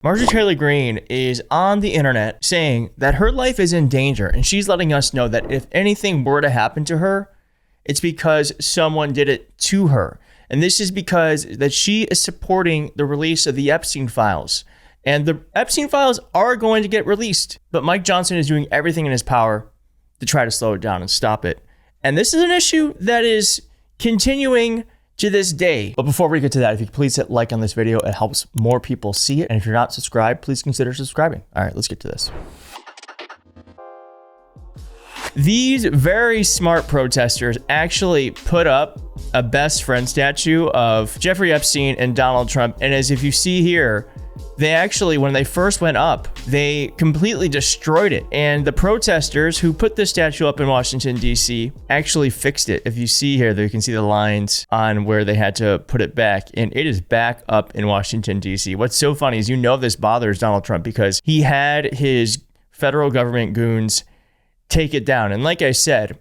Marjorie Taylor Greene is on the internet saying that her life is in danger, and she's letting us know that if anything were to happen to her, it's because someone did it to her. And this is because that she is supporting the release of the Epstein files. And the Epstein files are going to get released, but Mike Johnson is doing everything in his power to try to slow it down and stop it. And this is an issue that is continuing to this day. But before we get to that, if you could please hit like on this video, it helps more people see it. And if you're not subscribed, please consider subscribing. All right, let's get to this. These very smart protesters actually put up a best friend statue of Jeffrey Epstein and Donald Trump. And as if you see here, they actually, when they first went up, they completely destroyed it. And the protesters who put this statue up in Washington, D.C. actually fixed it. If you see here, you can see the lines on where they had to put it back. And it is back up in Washington, D.C. What's so funny is, this bothers Donald Trump because he had his federal government goons take it down. And like I said,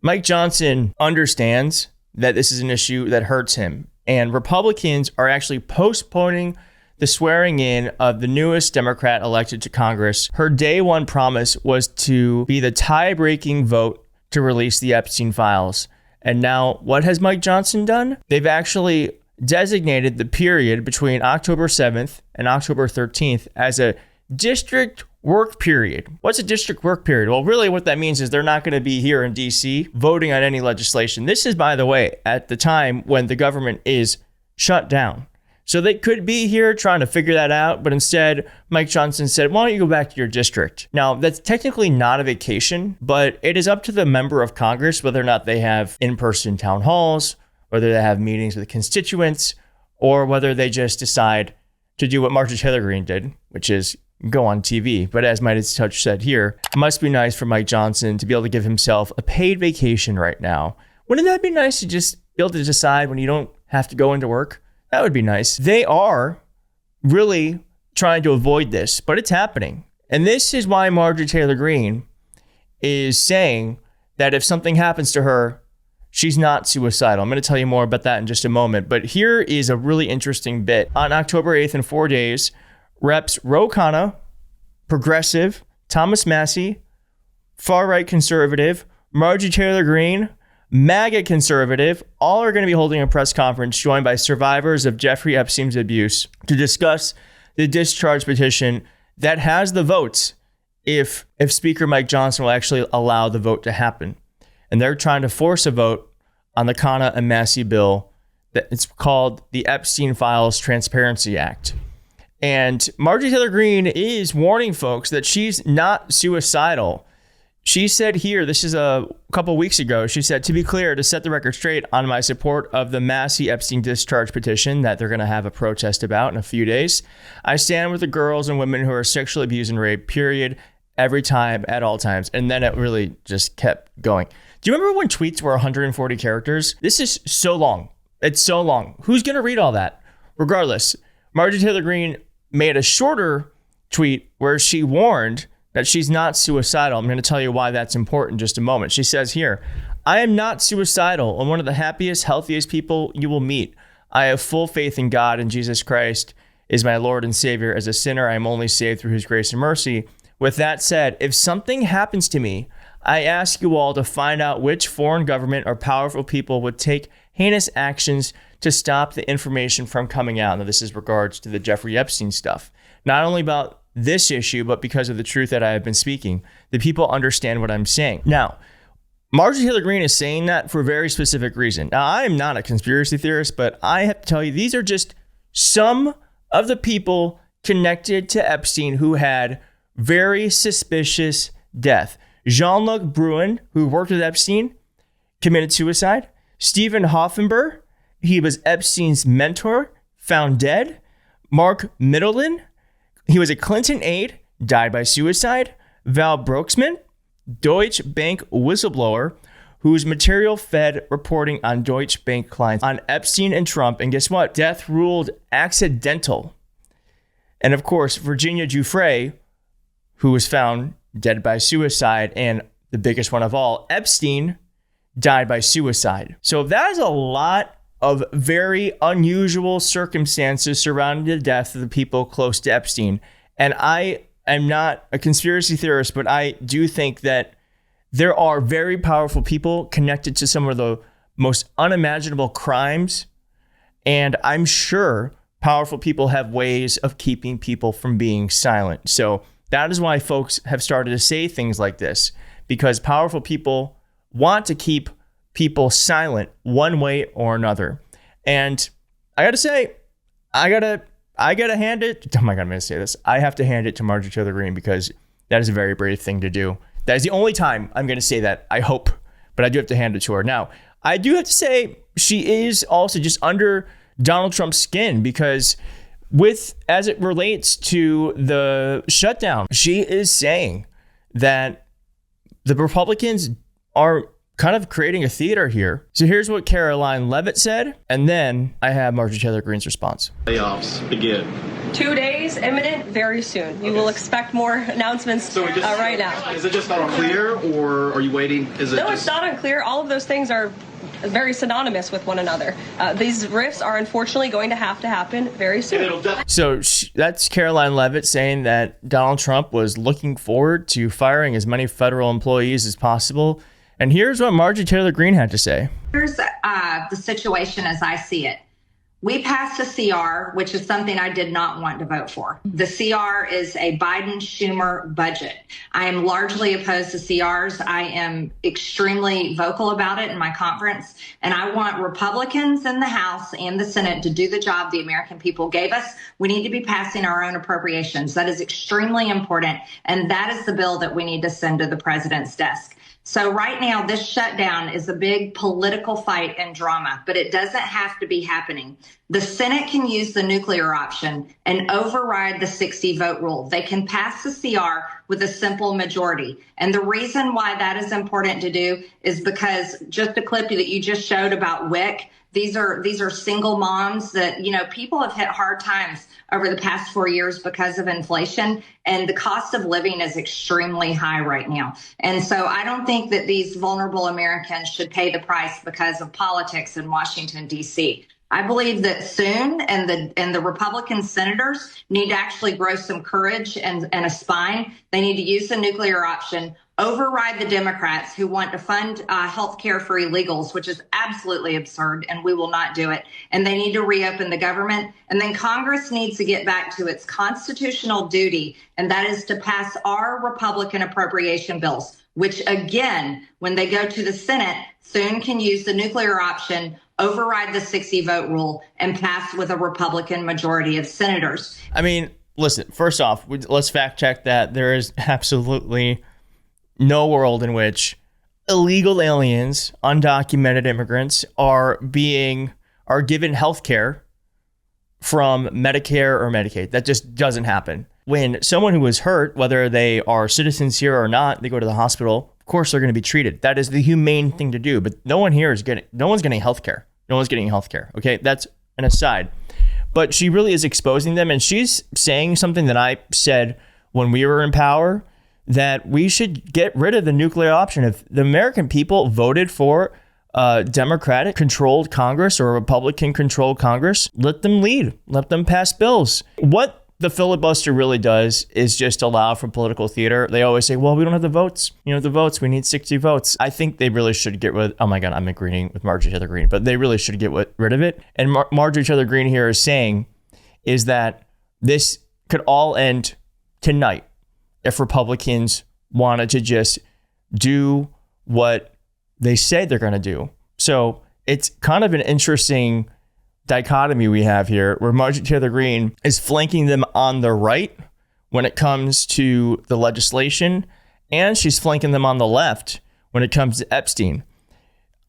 Mike Johnson understands that this is an issue that hurts him. And Republicans are actually postponing the swearing in of the newest Democrat elected to Congress. Her day one promise was to be the tie-breaking vote to release the Epstein files. And now what has Mike Johnson done? They've actually designated the period between October 7th and October 13th as a district work period. What's a district work period? Well, really what that means is they're not going to be here in DC voting on any legislation. This is, by the way, at the time when the government is shut down. So they could be here trying to figure that out, but instead, Mike Johnson said, why don't you go back to your district? Now, that's technically not a vacation, but it is up to the member of Congress whether or not they have in-person town halls, whether they have meetings with constituents, or whether they just decide to do what Marjorie Taylor Greene did, which is go on TV. But as Midas Touch said here, it must be nice for Mike Johnson to be able to give himself a paid vacation right now. Wouldn't that be nice to just be able to decide when you don't have to go into work? That would be nice. They are really trying to avoid this, but it's happening. And this is why Marjorie Taylor Greene is saying that if something happens to her, she's not suicidal. I'm going to tell you more about that in just a moment. But here is a really interesting bit. On October 8th, in 4 days, Reps Ro Khanna, progressive, Thomas Massie, far-right conservative, Marjorie Taylor Greene, MAGA conservative, all are going to be holding a press conference joined by survivors of Jeffrey Epstein's abuse to discuss the discharge petition that has the votes if Speaker Mike Johnson will actually allow the vote to happen. And they're trying to force a vote on the Khanna and Massie bill that it's called the Epstein Files Transparency Act. And Marjorie Taylor Greene is warning folks that she's not suicidal. She said here, this is a couple weeks ago, she said, to be clear, to set the record straight on my support of the Massie Epstein discharge petition that they're going to have a protest about in a few days, I stand with the girls and women who are sexually abused and raped, period, every time, at all times. And then it really just kept going. Do you remember when tweets were 140 characters? This is so long. It's so long. Who's going to read all that? Regardless, Marjorie Taylor Greene made a shorter tweet where she warned that she's not suicidal. I'm going to tell you why that's important in just a moment. She says here, I am not suicidal. I'm one of the happiest, healthiest people you will meet. I have full faith in God, and Jesus Christ is my Lord and Savior. As a sinner, I am only saved through his grace and mercy. With that said, if something happens to me, I ask you all to find out which foreign government or powerful people would take heinous actions to stop the information from coming out. Now, this is regards to the Jeffrey Epstein stuff. Not only about this issue, but because of the truth that I have been speaking, the people understand what I'm saying. Now, Marjorie Taylor Greene is saying that for a very specific reason. Now, I am not a conspiracy theorist, but I have to tell you, these are just some of the people connected to Epstein who had very suspicious death. Jean-Luc Bruin, who worked with Epstein, committed suicide. Stephen Hoffenberg, he was Epstein's mentor, found dead. Mark Middleton, he was a Clinton aide, died by suicide. Val Broxman, Deutsche Bank whistleblower, whose material fed reporting on Deutsche Bank clients on Epstein and Trump. And guess what? Death ruled accidental. And of course, Virginia Giuffre, who was found dead by suicide. And the biggest one of all, Epstein, died by suicide. So that is a lot of very unusual circumstances surrounding the death of the people close to Epstein. And I am not a conspiracy theorist, but I do think that there are very powerful people connected to some of the most unimaginable crimes. And I'm sure powerful people have ways of keeping people from being silent. So that is why folks have started to say things like this, because powerful people want to keep people silent one way or another. And I gotta say, I gotta hand it. Oh my God, I'm gonna say this. I have to hand it to Marjorie Taylor Greene, because that is a very brave thing to do. That is the only time I'm gonna say that, I hope, but I do have to hand it to her. Now, I do have to say she is also just under Donald Trump's skin, because as it relates to the shutdown, she is saying that the Republicans are kind of creating a theater here. So here's what Caroline Leavitt said, and then I have Marjorie Taylor Greene's response. Layoffs begin. 2 days, imminent, very soon. You will expect more announcements right now. Is it just not unclear, or are you waiting? No, it's not unclear. All of those things are very synonymous with one another. These rifts are unfortunately going to happen very soon. So that's Caroline Leavitt saying that Donald Trump was looking forward to firing as many federal employees as possible. And here's what Marjorie Taylor Greene had to say. Here's the situation as I see it. We passed a CR, which is something I did not want to vote for. The CR is a Biden-Schumer budget. I am largely opposed to CRs. I am extremely vocal about it in my conference, and I want Republicans in the House and the Senate to do the job the American people gave us. We need to be passing our own appropriations. That is extremely important, and that is the bill that we need to send to the president's desk. So right now, this shutdown is a big political fight and drama, but it doesn't have to be happening. The Senate can use the nuclear option and override the 60-vote rule. They can pass the CR with a simple majority. And the reason why that is important to do is because just the clip that you just showed about WIC, these are single moms that, people have hit hard times over the past 4 years because of inflation, and the cost of living is extremely high right now. And so I don't think that these vulnerable Americans should pay the price because of politics in Washington, D.C. I believe that soon, and the Republican senators need to actually grow some courage and a spine. They need to use the nuclear option, override the Democrats who want to fund health care for illegals, which is absolutely absurd, and we will not do it. And they need to reopen the government. And then Congress needs to get back to its constitutional duty, and that is to pass our Republican appropriation bills, which, again, when they go to the Senate, soon can use the nuclear option, override the 60-vote rule, and pass with a Republican majority of senators. I mean, listen, first off, let's fact check that. There is absolutely no world in which illegal aliens, undocumented immigrants are given health care from Medicare or Medicaid. That just doesn't happen. When someone who is hurt, whether they are citizens here or not, they go to the hospital, of course they're going to be treated. That is the humane thing to do. But no one's getting health care. No one's getting health care. Okay, that's an aside. But she really is exposing them, and she's saying something that I said when we were in power, that we should get rid of the nuclear option. If the American people voted for a Democratic-controlled Congress or a Republican-controlled Congress, let them lead. Let them pass bills. What the filibuster really does is just allow for political theater. They always say, well, we don't have the votes. We need 60 votes. I think they really should get rid. Oh my God, I'm agreeing with Marjorie Taylor Greene, but they really should get rid of it. And Marjorie Taylor Greene here is saying is that this could all end tonight if Republicans wanted to just do what they say they're going to do. So it's kind of an interesting dichotomy we have here, where Marjorie Taylor Greene is flanking them on the right when it comes to the legislation, and she's flanking them on the left when it comes to Epstein.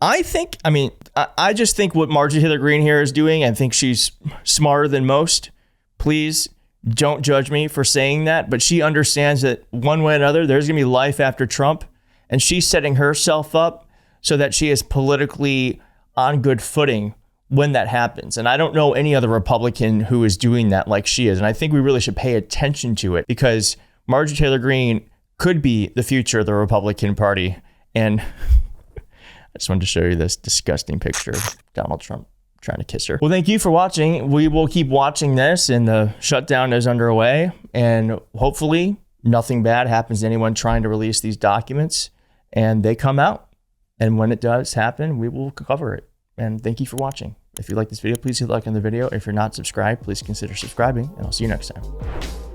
I just think what Marjorie Taylor Greene here is doing, I think she's smarter than most. Please don't judge me for saying that, but she understands that one way or another, there's going to be life after Trump, and she's setting herself up so that she is politically on good footing when that happens. And I don't know any other Republican who is doing that like she is. And I think we really should pay attention to it, because Marjorie Taylor Greene could be the future of the Republican Party. And I just wanted to show you this disgusting picture of Donald Trump trying to kiss her. Well, thank you for watching. We will keep watching this, and the shutdown is underway, and hopefully nothing bad happens to anyone trying to release these documents, and they come out. And when it does happen, we will cover it. And thank you for watching. If you like this video, please hit like on the video. If you're not subscribed, please consider subscribing, and I'll see you next time.